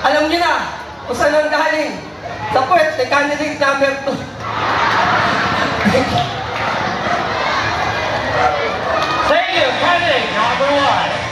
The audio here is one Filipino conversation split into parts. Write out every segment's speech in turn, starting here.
Alam niyo na kung saan ang galing. Sa puwet, ni candidate number 2. Thank you, candidate number 1.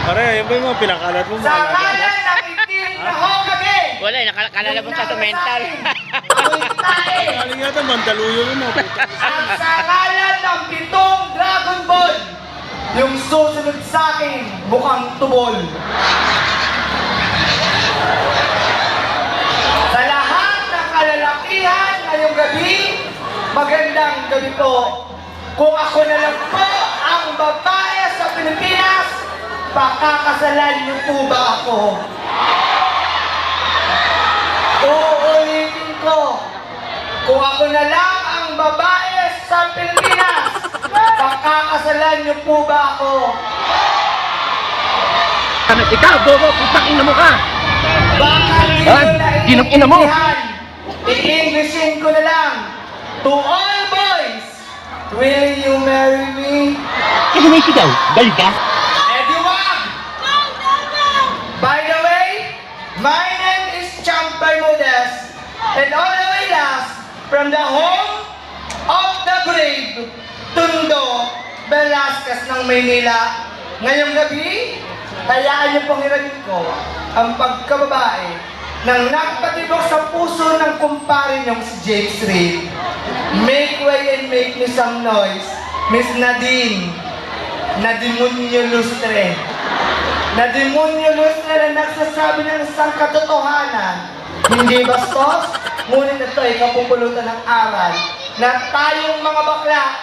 Pare, yung ba yung mga pinakalat mo? Sa ngalan ng itim na Hokage! Wala, nakalala mo sa mental. Ako'y tae! Galing yata, Mandaluyo yun mo. At sa ngalan ng 7 Dragon Ball, yung susunod sa akin, mukhang tubol. Sa lahat ng kalalakihan ngayong gabi, magandang gabi po. Kung ako na lang po ang babae sa Pilipinas, pakakasalan niyo po ba ako? Uulitin ko, kung ako na lang ang babae sa Pilipinas, pakakasalan niyo po ba ako? Ikaw, bobo, putang ina mo ka! Baka hindi ko Sinong ina mo? naiintindihan. I-Englishin ko na lang. To all boys, will you marry me? Kasi may sigaw, galing ka? By the way, my name is Champ Bermudez, and all the way last, from the home of the brave, Tondo Velasquez ng Maynila. Ngayong gabi, hayaan niyo pong iragin ko ang pagkababae ng nagpatibok sa puso ng kumpare niyong si James Reid. Make way and make me some noise, Miss Nadine, Nadimunyo Lustre. Na demonyo lustre na nagsasabi ng isang katotohanan. Hindi bastos, ngunit ito ay kapupulutan ng aral na tayong mga bakla,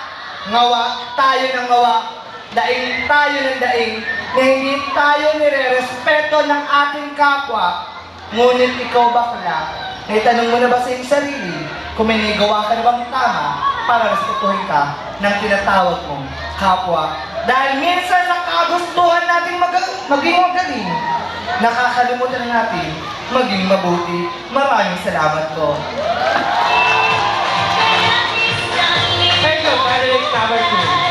ngawa tayo ng ngawa, daing tayo ng daing, na hindi tayo nire-respeto ng ating kapwa. Ngunit ikaw bakla, naitanong mo na ba sa iyong sarili kung may nagawa ka na bang tama para respetuhin ka ng tinatawag mong kapwa? Dahil minsan sa kagustuhan natin maging magaling, nakakalimutan na natin maging mabuti. Maraming salamat po. Thank you, candidate number 2.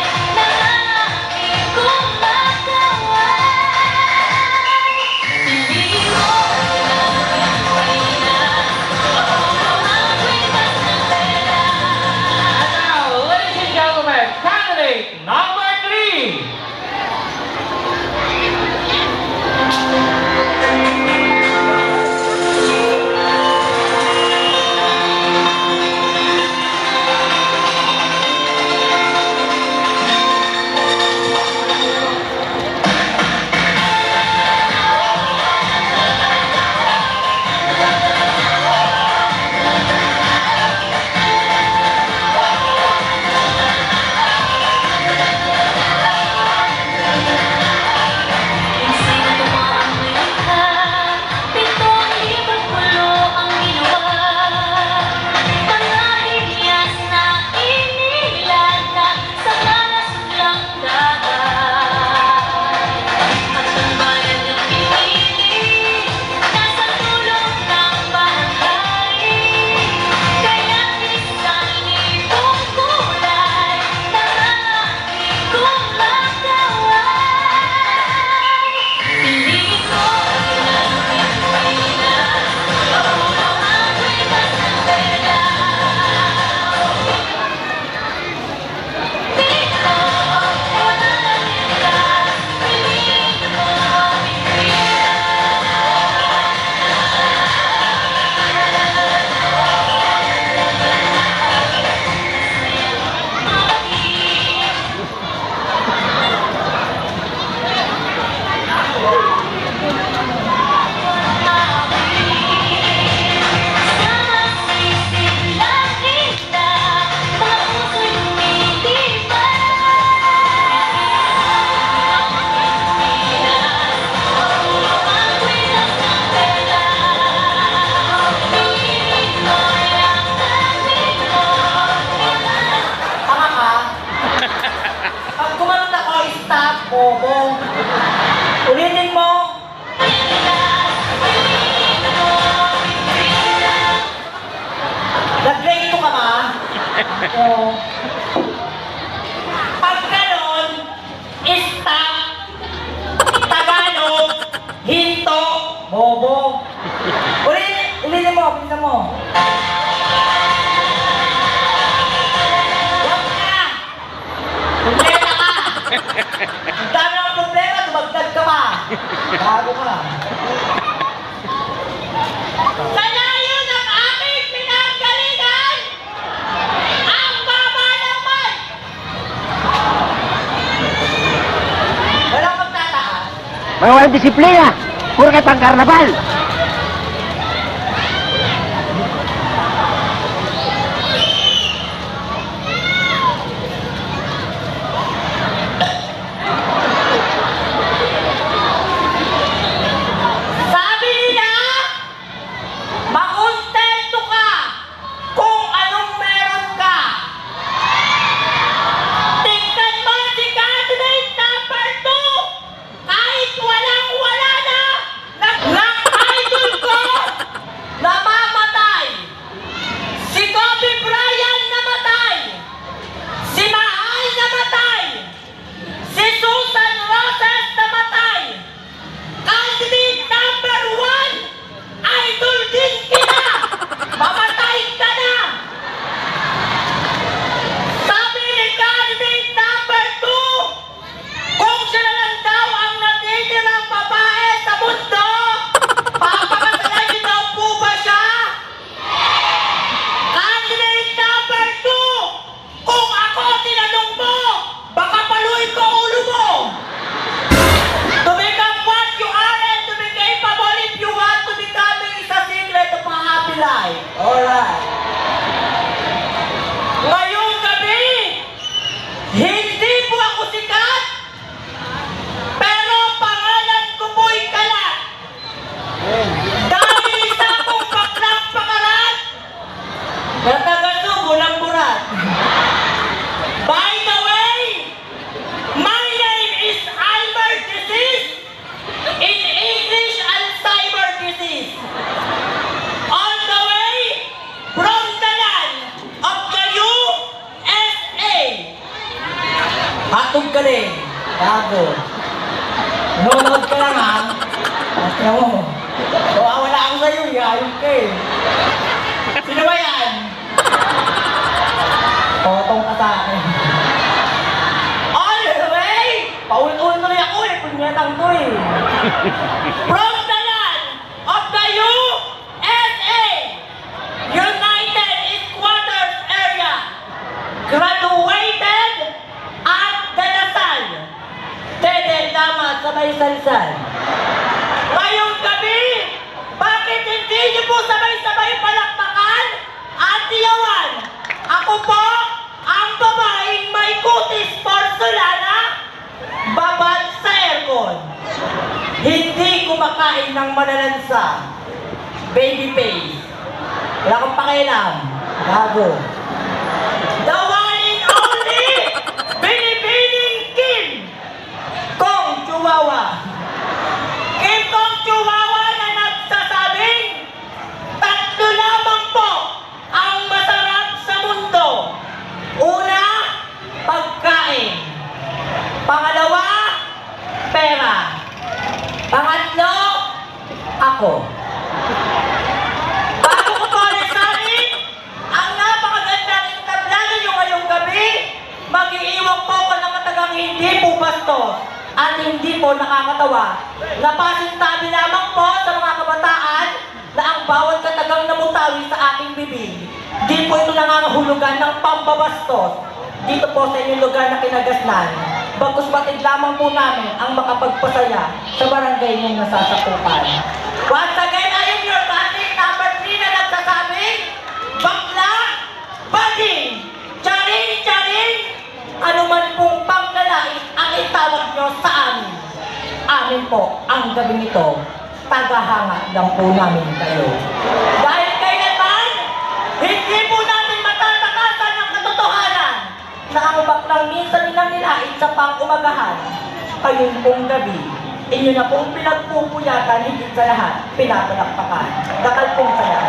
Number 3. nyo. Pag ganon, stop, Tagalog, hinto, bobo. Ulitin mo, bilisan mo. Huwag na! Problema ka! Ang dami ng problema, dumagdag ka pa. Bago ka. Sa layo ng aking pinanggalingan, ang baba naman! Walang magtataas. May walang disiplina. Puro kayo pang karnaval. Sabi nila, makontento ka kung anong meron ka. Tingnan mo si candidate number 2, kahit walang-wala ng idol ko, namamatay. Si Kobe Bryant namatay. Si Mahal namatay. Si Susan Roses namatay. Candidate number 1, idol din kita! Mamatay ka na! Sabi ni candidate number 2, kung siya lang daw ang natitirang babae sa mundo, papakasalan niyo daw po ba siya? Candidate number 2, kung ako tinanong mo, baka paluin ko ulo mo! To become what you are and to be capable if you want to become is a secret of a happy life. Alright. Ngayong gabi, hindi po ako sikat, pero pangalan ko po'y kalat. Dahil isa akong baklang pangalan, na taga-subo ng burat. By the way, my name is Albert Disease. In English, Alzheimer disease. All the way from the land of the USA. Hatog ka rin. Bago. Nanonood ka lang ha. At mo. Wala ako sa'yo. Ayun ka eh. Sino ba yan? Totong ka sa akin. All the way! Paul-ul tuloy ako eh, punyatang to eh. From the land of the USA, United Headquarters Area, graduated at De La Salle, Dede Lama sa may salsal. Ngayong gabi, bakit hindi niyo po sabay-sabay palakpakan at iyawan? Ako po, ang babaeng may kutis porcelana, babad sa aircon. Hindi kumakain ng malalansa. Baby face. Wala kang pakialam. Gago. The one and only Binibining Kim Kong Chihuahua. Kim Kong Chihuahua na nagsasabing, tatlo lamang po ang masarap sa mundo. Una, pagkain. Pangalawa, pera. Pangatlo, ako. Bago ko po nasabi, ang napakaganda ng tablado nyo ngayong gabi, mag-iiwan po ko ng katagang hindi po bastos at hindi po nakakatawa. Napasintabi lamang po sa mga kabataan na ang bawat katagang namutawi sa aking bibig, di po ito nangangahulugan ng pambabastos dito po sa inyong lugar na kinagasnan. Bagkus batid lamang po namin ang makapagpasaya sa barangay niyong nasasakupan. Once again, I am your candidate number 3 na nagsasabing, bakla, bading, charing, anuman pong panglalait ang itawag nyo sa amin. Amin po ang gabi nito, tagahanga lang po namin kayo. Dahil kailanman, hindi po natin matatakasan ang katotohanan na ang baklang minsan nilang nilait sa pang-umagahan. Ayun pong gabi, inyo na pong pinagpupuyatan, higit sa lahat, pinapalakpakan. Dakal pong saya.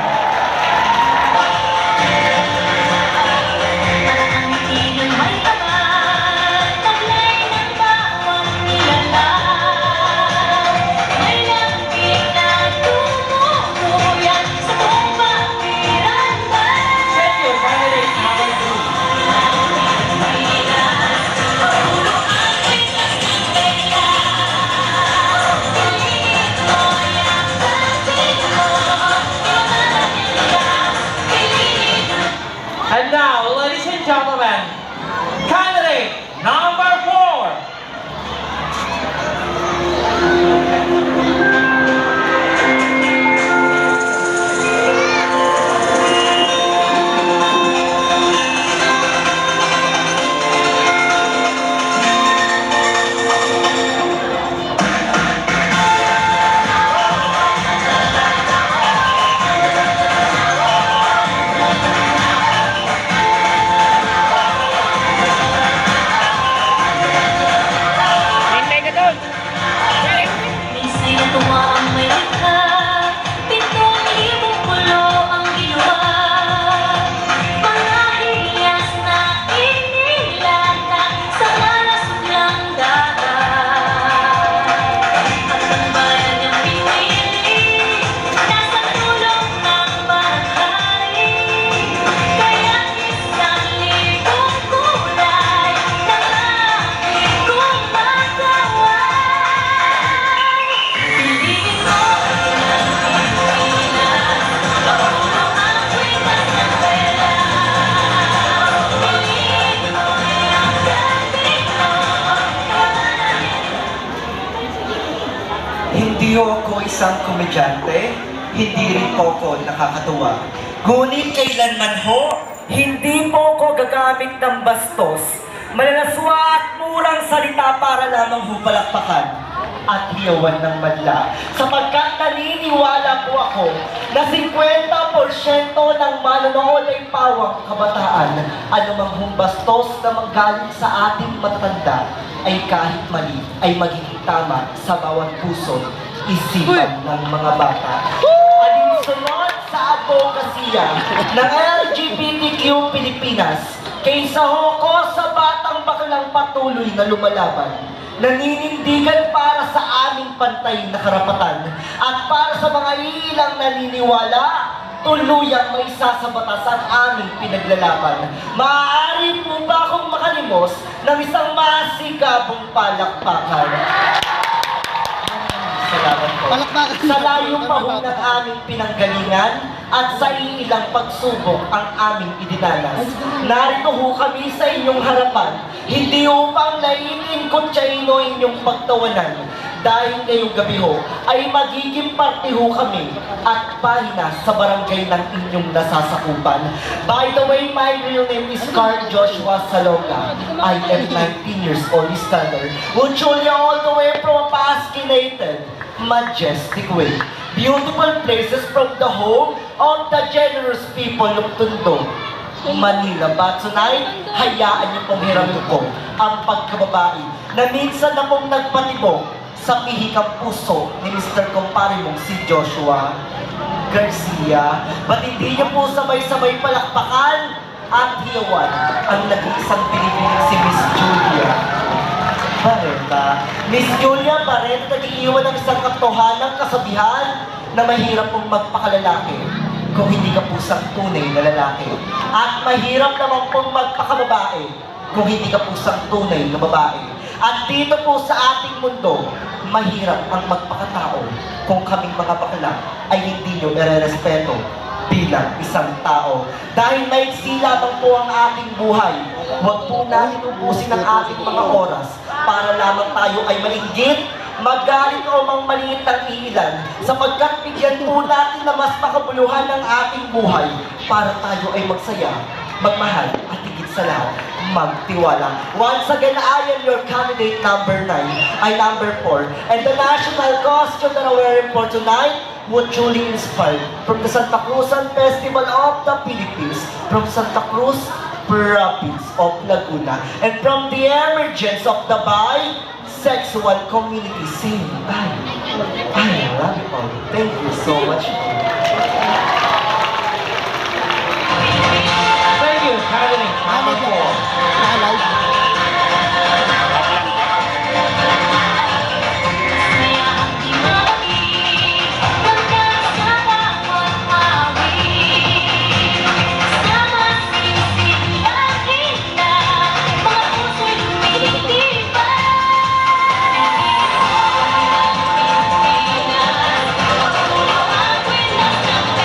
And now, ladies and gentlemen, candidate number 4. Minsan natuwa ang may likha, 7,000 pulo ang ginawa. Mga hiyas na inilata sa malasuklang dagat. At ang bayan niyang pinili, nasa tulong ng barangay. Kaya 1,000 kulay na aking gumagawa. Piliin mo ang Pilipinas, papuno ang kwitas ng pera. Piliin mo ang Pilipino, Hindi ako isang komedyante, hindi rin po ako nakakatuwa. Ngunit kailanman ho, hindi po ako gagamit ng bastos, malalaswa at murang salita para lamang hupalakpakan at hiyawan ng madla. Sapagkat naniniwala po ako na 50% ng manonood ay pawang kabataan. Anumang humbastos na manggaling sa ating matatanda ay kahit mali ay magiging tama sa bawat puso, isipan ng mga bata. Alinsunod sa advokasya ng LGBTQ Pilipinas, kaysa hoko sa batang baklang patuloy na lumalaban, naninindigan para sa aming pantay na karapatan at para sa mga ilang naniniwala, tuluyang may sasabatas ang aming pinaglalaban. Maaari po ba akong makalimos ng isang masigabong palakpakan? Salamat po. Sa layo pa ho ng aming pinanggalingan at sa iilang pagsubok ang aming idinanas. Narito ho kami sa inyong harapan, hindi upang lainin kutsayno inyong pagtawanan. Dahil ngayong gabi ho, ay magiging parte ho kami at pahina sa barangay ng inyong nasasakupan. By the way, my real name is Carl Joshua Salonga. I am 19 years old, standard. Uchulia all the way from a pasquinated, majestic way. Beautiful places from the home of the generous people of Tondo, Manila. But tonight, hayaan niyo pong hiramin ko ang pagkababae na minsan na pong nagpatibok sa pihikang puso ni Mr. Kumpare mong si Joshua Garcia. Ba't hindi niyo po sabay-sabay palakpakan at hiyawan ang nag-iisang Pilipinang si Miss Julia Barreta. Miss Julia Barreta, nag-iiwan ng isang katotohanang kasabihan na mahirap pong magpakalalaki kung hindi ka pusang tunay na lalaki. At mahirap naman pong magpakababae kung hindi ka pusang tunay na babae. At dito po sa ating mundo, mahirap ang magpakatao kung kaming mga bakla ay hindi nyo nare-respeto bilang isang tao. Dahil maiksi lamang po ang ating buhay, huwag po natin ubusin ang ating mga oras para lamang tayo ay mainggit, magalit o mang maliit ang iilan, sapagkat bigyan po natin na mas makabuluhan ng ating buhay para tayo ay magsaya, magmahal at higit sa lahat, magtiwala. Once again, I am your candidate number 9, ay number 4. And the national costume that I'm wearing for tonight would truly inspire from the Santa Cruzan Festival of the Philippines, from Santa Cruz Province of Laguna, and from the emergence of the bisexual community. Sing, I love you all. Thank you so much. Thank you, candidate number 4. Kaya ang timawin, hanggang sa bawat awit. Sama sisilangin na, mga puso'y lumitibay. Piliin mo ang Pilipinas, papuno ang kwinas ng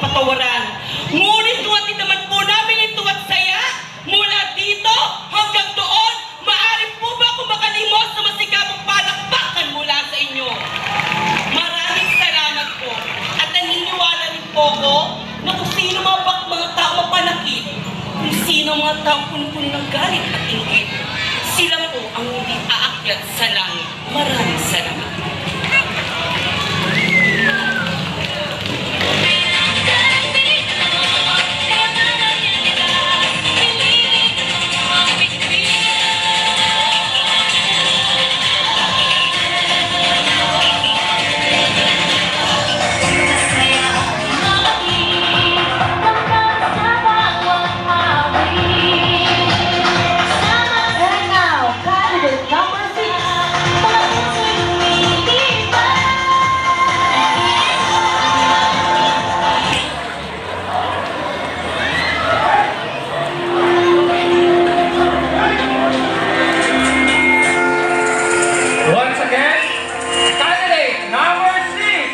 kapatawaran. Ngunit tuwatid naman po namin ito at saya. Mula dito hanggang doon, maaari po ba akong makalimos na masigabong palakpakan mula sa inyo? Maraming salamat po. At naniniwala rin po ko na kung sino mga tao mapanakit, kung sino mga tao punong-puno ng galit at inggit, sila po ang hindi aakyat sa langit. Maraming salamat. And now, candidate number 6. Once again, candidate number 6.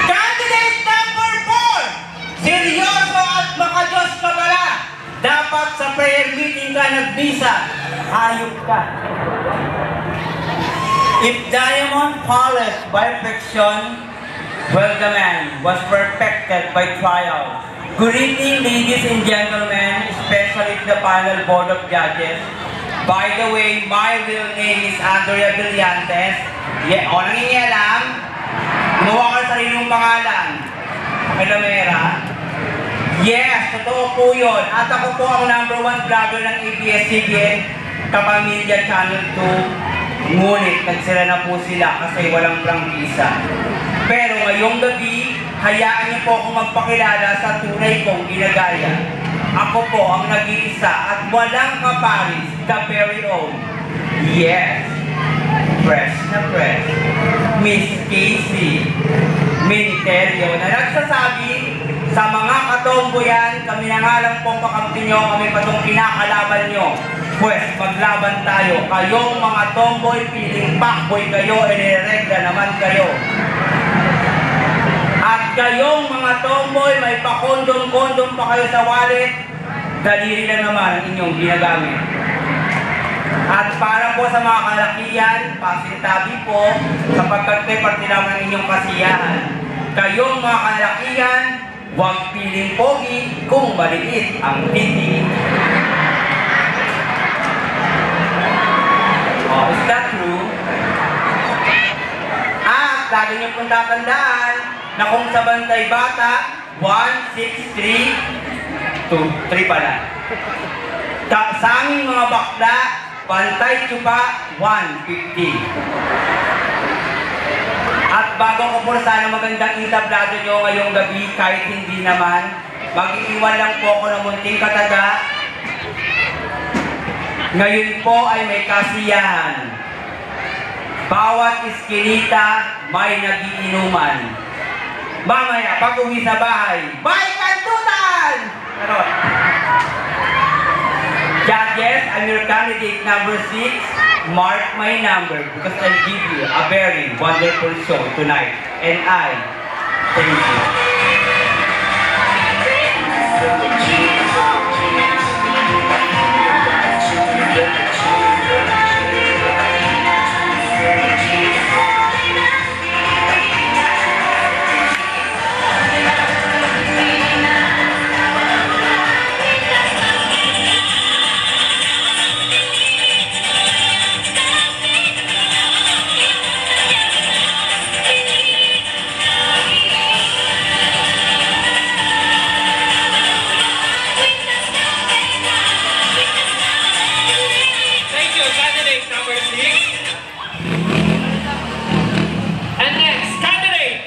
Candidate number 4. Seryoso at makajos ka pala. Dapat sa prayer meeting ka nagbisa. Hayop ka. If diamond polished by friction, well, the man was perfected by trial. Good evening, ladies and gentlemen, especially the panel board of judges. By the way, my real name is Andrea Villantes. O nangingialam, gumawa ka ng sarili mong pangalan. Pakilamera. Yes, totoo po yun. At ako po ang #1 vlogger ng ABS-CBN, Kapamilya Channel 2. Ngunit nagsira na po sila kasi walang prangkisa. Pero ngayong gabi, hayaan niyo po akong magpakilala sa tunay kong ginagaya. Ako po ang nag-iisa at walang kaparis, the very own. Yes, fresh na fresh. Miss Casey Ministerio na nagsasabi, sa mga katomboyan, kami na nga lang pong kakampi nyo, kami pa itong kinakalaban nyo. Pwes, maglaban tayo. Kayong mga tomboy, piling pakboy kayo, iniregla naman kayo. At kayong mga tomboy, may pa-kondom-kondom pa kayo sa wallet, daliri lang naman ang inyong ginagamit. At para po sa mga kalakihan, pasintabi po, sapagkat may parte naman ang inyong kasiyahan. Kayong mga kalakihan, huwag piling pogi kung maliit ang titi. Oh, is that true? At lagi niyo pong tatandaan na kung sa bantay bata, 163, 3 pala. Sa aming mga bakla, pantay tsupa, 150. At bago ko po sana magandang itablado nyo ngayong gabi, kahit hindi naman, mag-iiwan lang po ako ng munting kataga. Ngayon po ay may kasiyahan. Bawat iskinita may nagiinuman. Mamaya, pag uwi sa bahay, may kantutan! Charot! Judges, I'm your candidate number 6. Mark my number because I'll give you a very wonderful show tonight. And I thank you. Thank you, candidate number 6. And next, candidate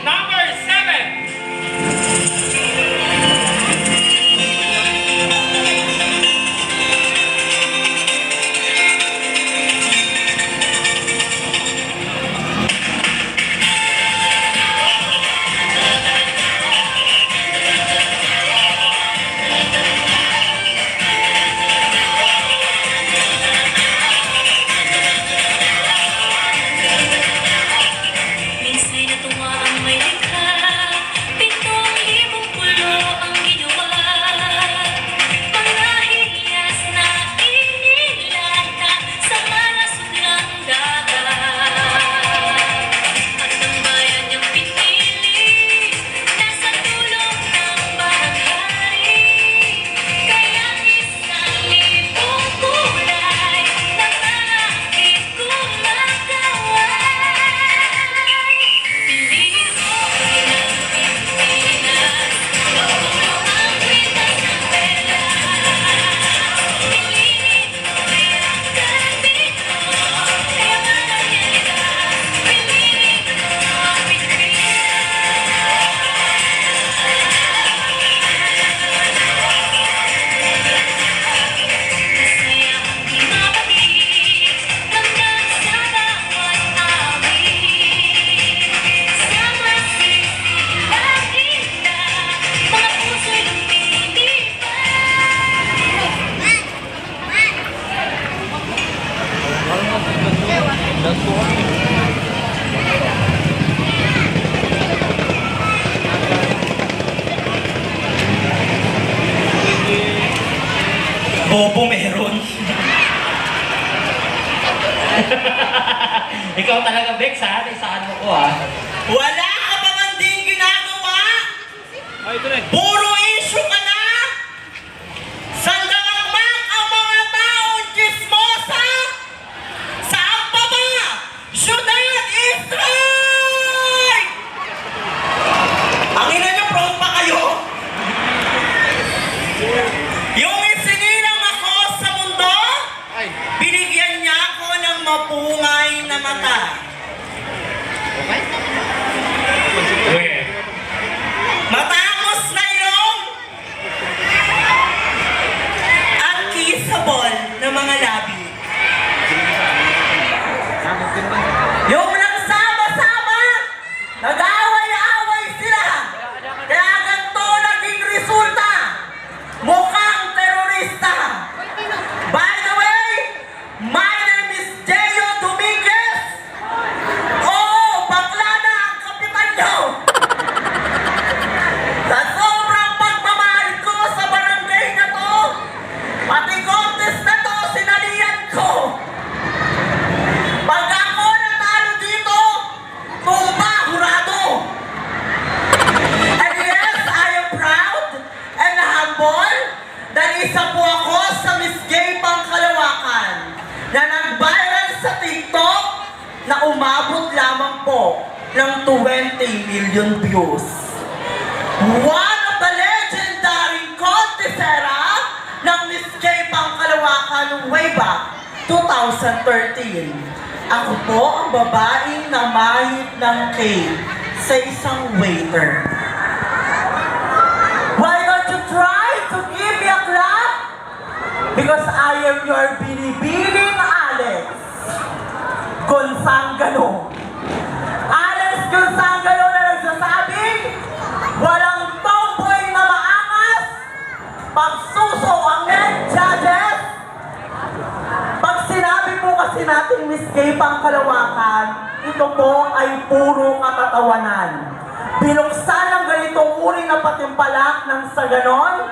number 7. Minsa'y natuwa ang may likha, 7,000 pulo ang ginawa. Mga hilyas na inilata sa mga sudlang dagat. At ang bayan niyang pinili, nasa tulong ng bahaghari. Kaya 1,000 kulay ng aking kumagaway. Piliin mo ng Pilipinas, mapuno ang kwitas ng pera. Piliin mo yung Pilipino, kaya manahiligan. Piliin mo ang Pilipinas. Masaya ang himabalik, hanggang sa bawat awit. Sama sila, mga puso'y Bobo meron. Ikaw talaga, Bex, ha? Isaan mo ko, ha? Wala ka ba man din ginagawa? Ay, ito na eh. Puro issue ka na! Sandalakmak ang mga taong chismosa! Saan pa ba? Syudad Israel! Ang ina niyo, proud pa kayo? Yung isinilang ako sa mundo, binigyan niya ako ng mapungay na mata. Matangos na ilong at kissable na mga labi. Yung nagsama-sama, nag-away-away sila. Kaya ganito naging resulta. Mukhang terorista. By the way, my name is Jeyo Dominguez. Oo, bakla na ang kapitan nyo. Sa sobrang pagmamahal ko sa barangay na to, pati contest na to, sinalihan ko. Pag ako natalo dito, tumba, hurado. And yes, I am proud and humble dahil isa po ako sa Miss Gay Pangkalawakan na nag-viral sa TikTok na umabot lamang po ng 20 million views. One of the legendary contestera ng Miss Gay Pangkalawakan way back 2013. Ako po ang babaeng namahit ng cake sa isang waiter. Why don't you try to give me a clap? Because I am your binibining Alex Gonzangano. Alex Gonzangano na nagsasabing, walang tomboy na maangas, pagsuso ang net Miss Gay Pangkalawakan, ito po ay puro katatawanan. Binuksan ang ganitong uri na patimpalak ng sa ganon,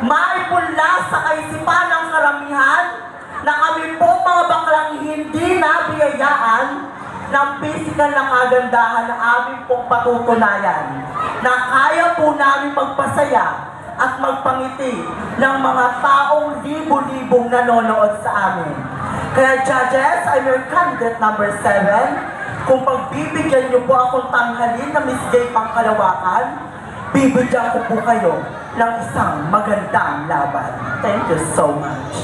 maipunla sa kaisipan ng karamihan na kami po mga baklang hindi nabiyayaan ng physical na kagandahan na aming pong patutunayan na kaya po namin magpasaya at magpangiti ng mga taong libo-libong nanonood sa amin. Kaya judges, I'm your candidate number 7. Kung pagbibigyan niyo po akong tanghalin na Miss Gay Pangkalawakan, bibigyan ko po kayo ng isang magandang laban. Thank you so much.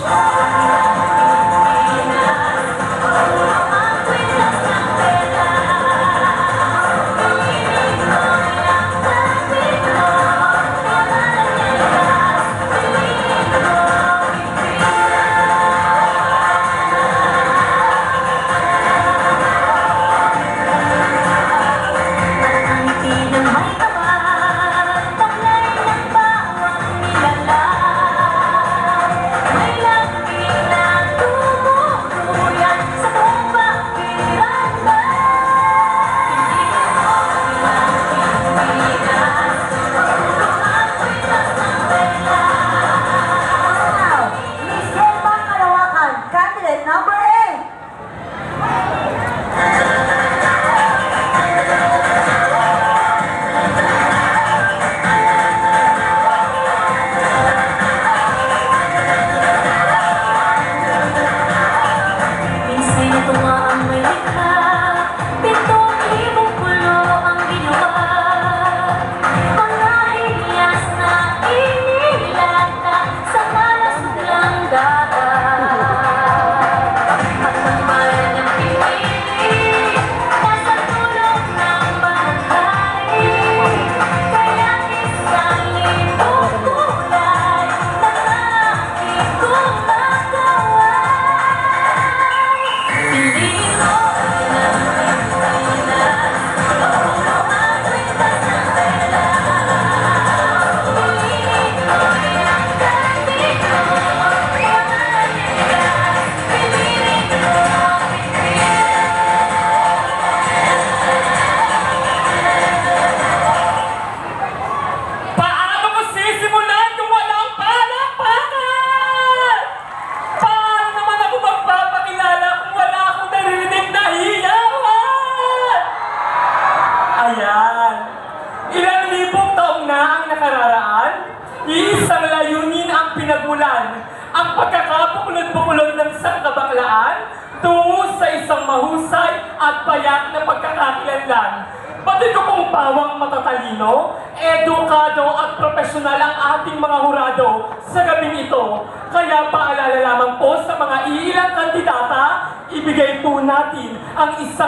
Iisang layunin ang pinagmulan, ang pagkakabuklod-buklod ng sangkabaklaan tungo sa isang mahusay at payak na pagkakakilanlan. Pati ko pong pawang matatalino, edukado at profesional ang ating mga hurado sa gabing ito. Kaya paalala lamang po sa mga iilang kandidata, ibigay po natin ang 100%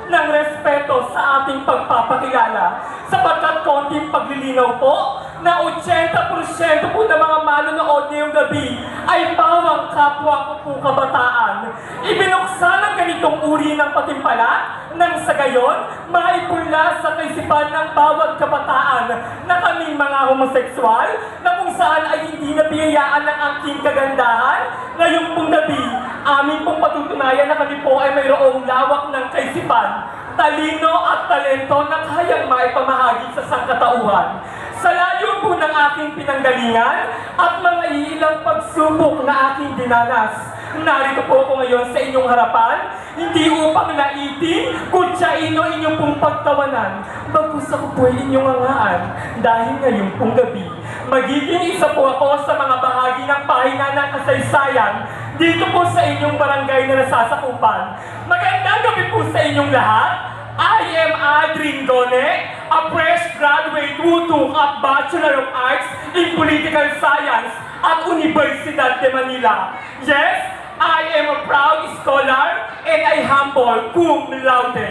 ng respeto sa ating pagpapakilala. Sapagkat konting paglilinaw po, na 80% po ng mga manonood ngayong gabi ay bawang kapwa ko po kabataan. Ibinuksan ang ganitong uri ng patimpala nang sa gayon, maipunla sa kaisipan ng bawat kabataan na kaming mga homoseksual na kung saan ay hindi nabiyayaan ng aking kagandahan. Ngayong pong gabi, amin pong patutunayan na kami po ay mayroong lawak ng kaisipan, talino at talento na kayang maipamahagi sa sangkatauhan. Sa layo po ng aking pinanggalingan at mga iilang pagsubok na aking dinanas, narito po ako ngayon sa inyong harapan, hindi upang naitin, kutsain o inyong pong pagtawanan. Bagkus ako po ay inyong hangaan dahil ngayong pong gabi, magiging isa po ako sa mga bahagi ng pahina ng kasaysayan dito po sa inyong barangay na nasasakupan. Magandang gabi po sa inyong lahat. I am Adrin Gone, a fresh graduate who took up Bachelor of Arts in Political Science at Universidad de Manila. Yes, I am a proud scholar and a humble cum laude.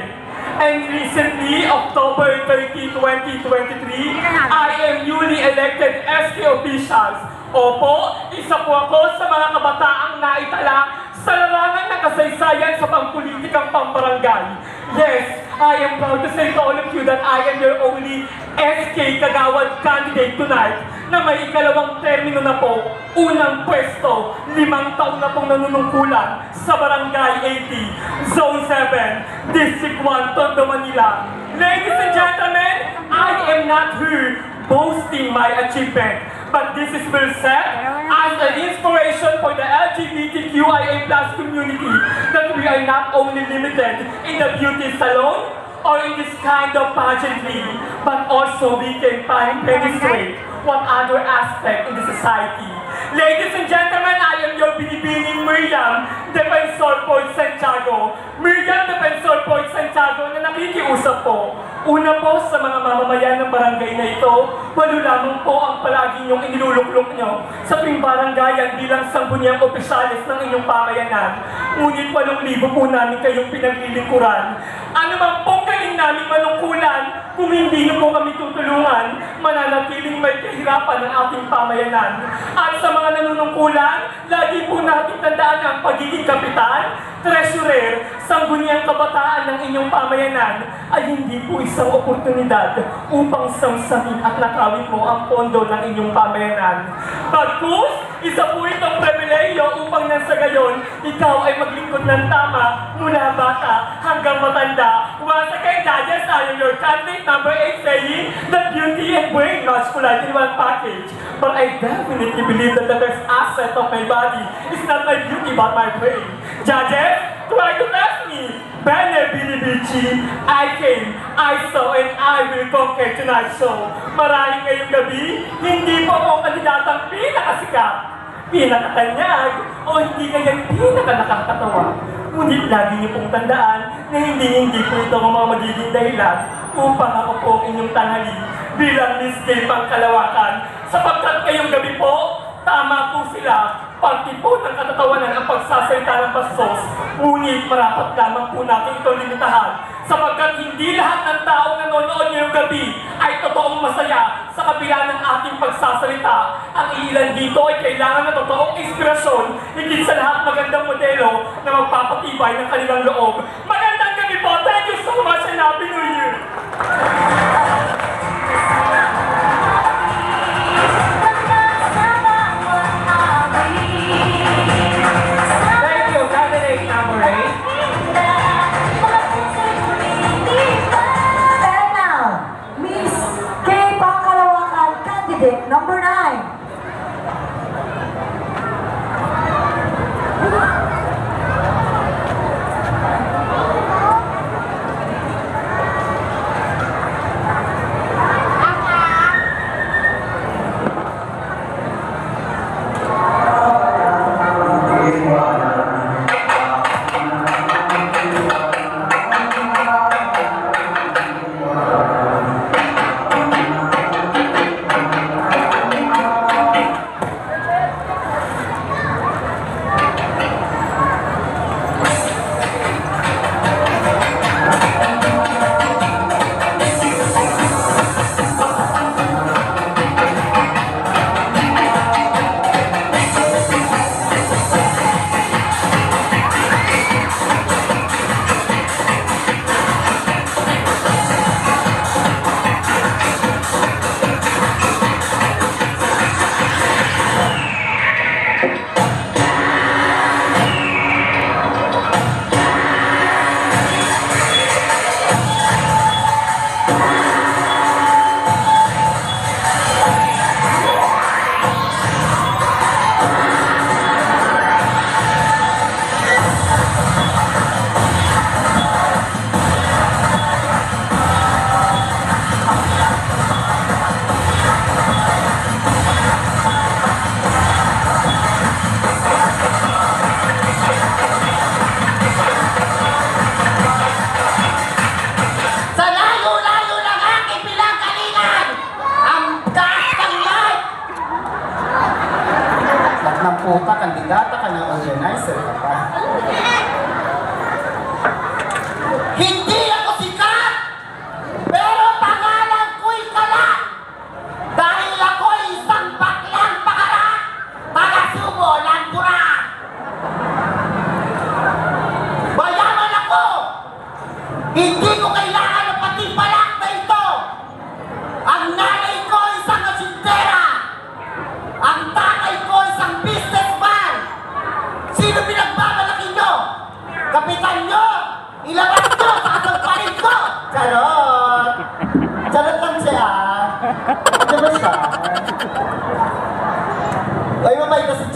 And recently, October 30, 2023, I am newly elected SK officials. Opo, isa po ako sa mga kabataang naitala sa larangan ng kasaysayan sa pampulitikang pambarangay. Yes, I am proud to say to all of you that I am your only SK Kagawad candidate tonight. na may ikalawang termino na po, unang pwesto, 5 taon na pong nanunungkulan sa Barangay 80, Zone 7, District 1, Tondo, Manila. Ladies and gentlemen, I am not here boasting my achievement, but this is well said as an inspiration for the LGBTQIA+ community that we are not only limited in the beauty salon or in this kind of pageantry, but also we can penetrate what other aspect in the society. Ladies and gentlemen, I am your binibining Miriam Defensor Point Santiago. Miriam Defensor Point Santiago na nakikiusap po. Una po sa mga mamamayan ng barangay na ito, walo lamang po ang palagi niyong iniluluklok niyo sa tuwing barangayan bilang sangguniang opisyalis ng inyong pamayanan. Ngunit 8,000 po namin kayong pinaglilingkuran. Ano man pong galing namin manungkulan, kung hindi niyo po kami tutulungan, mananatiling may kahirapan ng ating pamayanan. At sa mga nanunungkulan, lagi po natin tandaan ang pagiging kapitan, treasurer, sangguniang kabataan ng inyong pamayanan ay hindi po isang oportunidad upang samsamin at nakawin mo ang pondo ng inyong pamayanan. Bagkus, isa po itong pribileyo upang nang sa gayon, ikaw ay maglingkod ng tama mula bata hanggang matanda. Once again, judges, I am your candidate number 8 saying that beauty and brain must collide in one package. But I definitely believe that the best asset of my body is not my beauty but my brain. Judges, try to test me. Bene Binibici, I came, I saw, and I will conquer tonight's show. Marahil ngayong gabi, hindi po ako kandidatang pinakasikat, pinakatanyag, o hindi kayang pinakanakakatawa. Ngunit lagi niyo pong tandaan na hindi po ito ang mga magiging dahilan upang ako po inyong tanghali bilang Miss Gay Pangkalawakan. Sapagkat ngayong gabi po, tama po sila, parte po ng katatawanan ang pagsasalita ng bastos. Ngunit marapat lamang po natin ito limitahan. Sapagkat hindi lahat ng taong nanonood ngayong gabi ay totoong masaya sa kabila ng ating pagsasalita. Ang ilan dito ay kailangan ng totoong inspirasyon, higit sa lahat magandang modelo na magpapatibay ng kanilang loob. Magandang gabi po! Thank you so much and Happy New Year! Thank you, candidate number 8. And now, Miss K. Pangkalawakan, candidate number 9.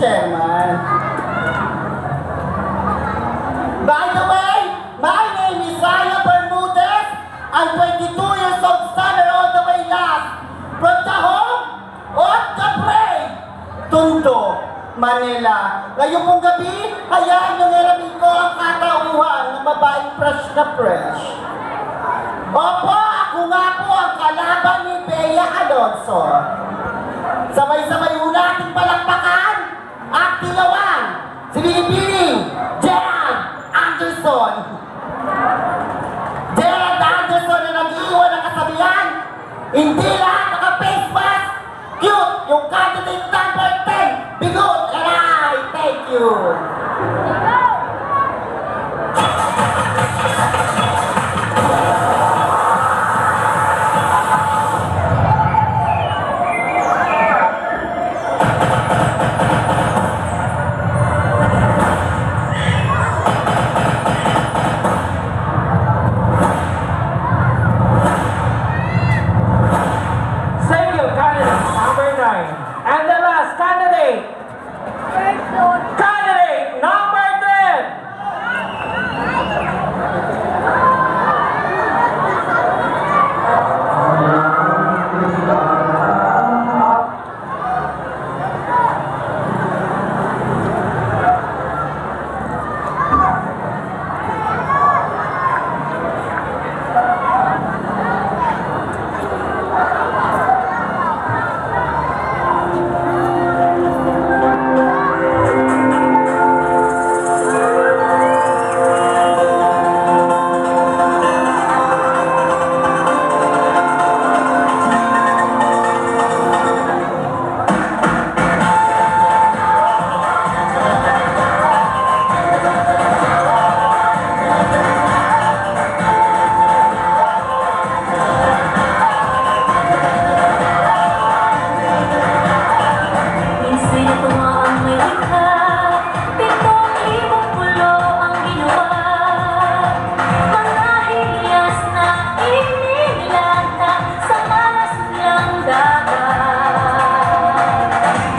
Chairman. By the way, my name is Zaya Bermudez. I'm 22 years old, summer all the way last. From the home of the brave, Tondo, Manila. Ngayong pong gabi, hayaan nyo nalamin ko ang katauhan ng babaeng fresh na fresh. Opo, ako nga po ang kalaban ni Bea Alonso. Sabay-sabay ho natin palakpakan at tilawan si Binibining Gerald Anderson. Gerald Anderson na nag-iwan ng kasabihan, hindi lahat naka-face mask. Cute, yung candidate number 10, bigot, aray, thank you. Thank you, candidate number 9. And the last candidate. Candidate number 10. Minsan ito ang may likha, 7,000 pulo ang ginawa. Mga hiyas na inilata sa malas niyang dagat.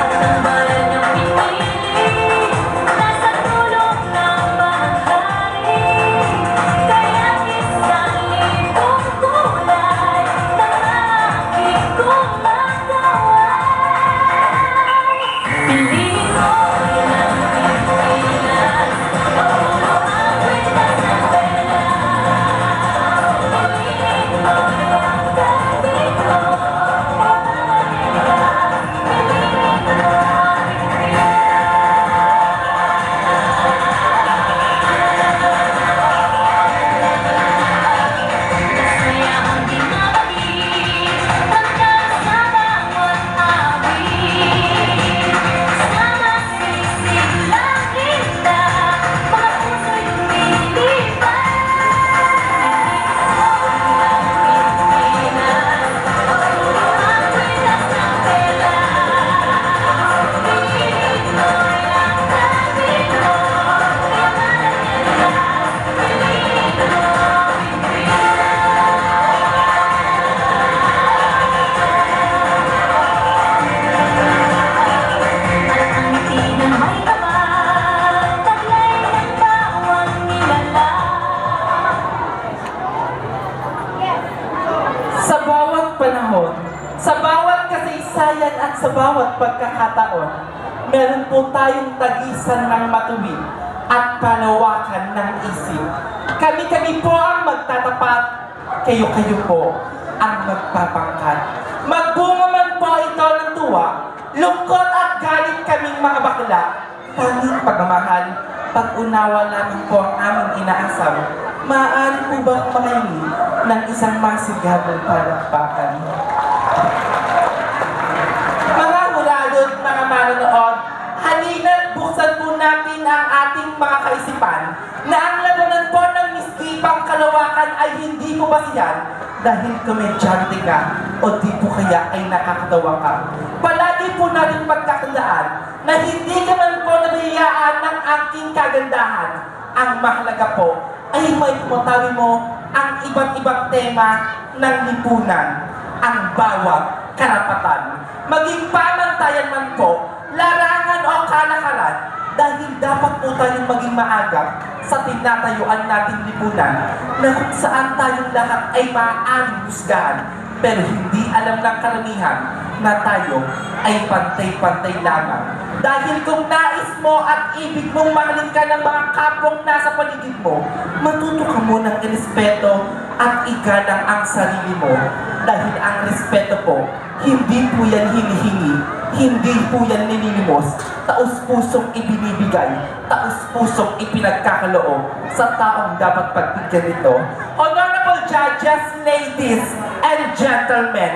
At ang bayan niyang pinili, nasa tulong ng bahay. Kaya isang libong kulay na aking kumagaway. Piliin mo ilang Pilipinas, papulo ang kwintas ng pera. Piliin mo ang gabi ko, piliin mo ang masaya ang dinabalik, hanggang sa bawat awit. Sama sisig lang kita, mga puso'y lumilipad. Pilipinas, papulo ang kwintas ng pera. Piliin mo ang gabi ko, yaman at yaman. Piliin mo at ang ngiti na may kapal, taglay ng bawat nilalang. Sa bawat panahon, sa bawat kasaysayan at sa bawat pagkakataon, meron po tayong tagisan ng matuwid at panawakan ng isip. Kami-kami po ang magtatapat, kayo-kayo po ang magpapangkat. Magbunga man po ito ng tuwa, lungkot at galit kaming mga bakla. Tanging pagmamahal, pag-unawa lamang po ang aming inaasam. Maaari po bang makahingi ng isang masigabong palakpakan? Mga hulalot, mga manonood, halina't buksan po natin ang ating mga kaisipan na ang labanan po ng misgipang kalawakan ay hindi po basihan dahil komedyante ka o di po kaya ay nakakatawa ka. Palagi po natin pagkakandaan na hindi ka man po nabiyaan ng aking kagandahan. Ang mahalaga po ay may pumatawi mo ang iba't ibang tema ng lipunan, ang bawat karapatan. Maging pamantayan man po larangan o kalakaran dahil dapat po tayong maging maagap sa tinatayuan nating lipunan na kung saan tayong lahat ay maaaring husgahan pero hindi alam ng karamihan na tayo ay pantay-pantay lamang. Dahil kung nais mo at ibig mong mahalin ka ng mga kapwang nasa paligid mo, matuto ka mo ng respeto at igalang ang sarili mo. Dahil ang respeto po, hindi po yan hinihingi, hindi po yan nininimos, taus-pusong ibinibigay, taus-pusong ipinagkakaloob sa taong dapat pagbigyan nito. Honorable judges, ladies and gentlemen,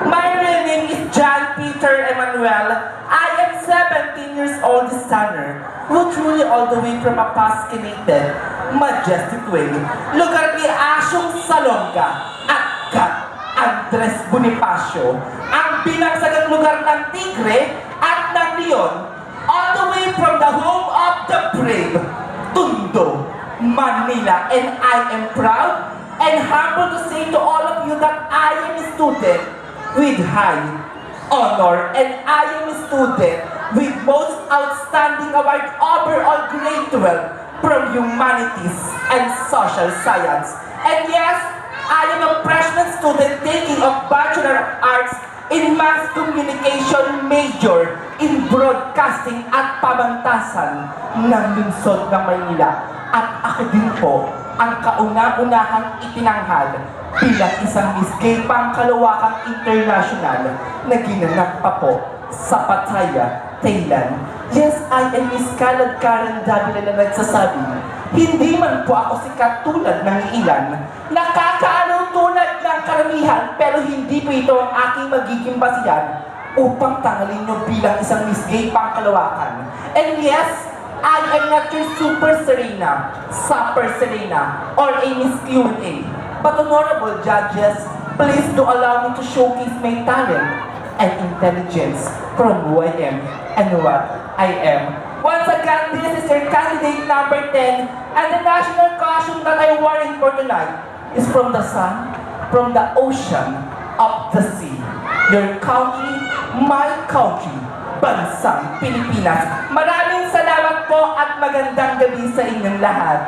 my real name is John Peter Emmanuel. I am 17 years old this summer, who truly all the way from a Pascinated, majestic way, lugar ni Asyong Salonga at Kat Andres Bonifacio, ang binagsagang lugar ng tigre at ng leon, all the way from the home of the brave, Tondo, Manila. And I am proud and humble to say to all of you that I am a student with high honor, and I am a student with most outstanding award overall grade 12 from Humanities and Social Science. And yes, I am a freshman student taking a Bachelor of Arts in Mass Communication major in Broadcasting at Pamantasan ng lungsod ng Maynila. At ako din po ang kauna-unahang itinanghal bilang isang Miss Gay Pangkalawakang International na ginanap pa po sa Pattaya, Thailand. Yes, I am Miss Kalad Karen Davila na nagsasabi, hindi man po ako sikat tulad ng ilan, nakakaalaw tulad ng karamihan, pero hindi po ito ang aking magiging basihan upang tanggalin nyo bilang isang Miss Gay Pangkalawakan. And yes, I am not your Super Serena, Super Serena, or a Miss Q&A. But honorable judges, please do allow me to showcase my talent and intelligence from who I am and what I am. Once again, this is your candidate number 10, and the national costume that I'm wearing for tonight is from the sun, from the ocean, of the sea. Your country, my country, bansang Pilipinas. Maraming salamat po at magandang gabi sa inyong lahat.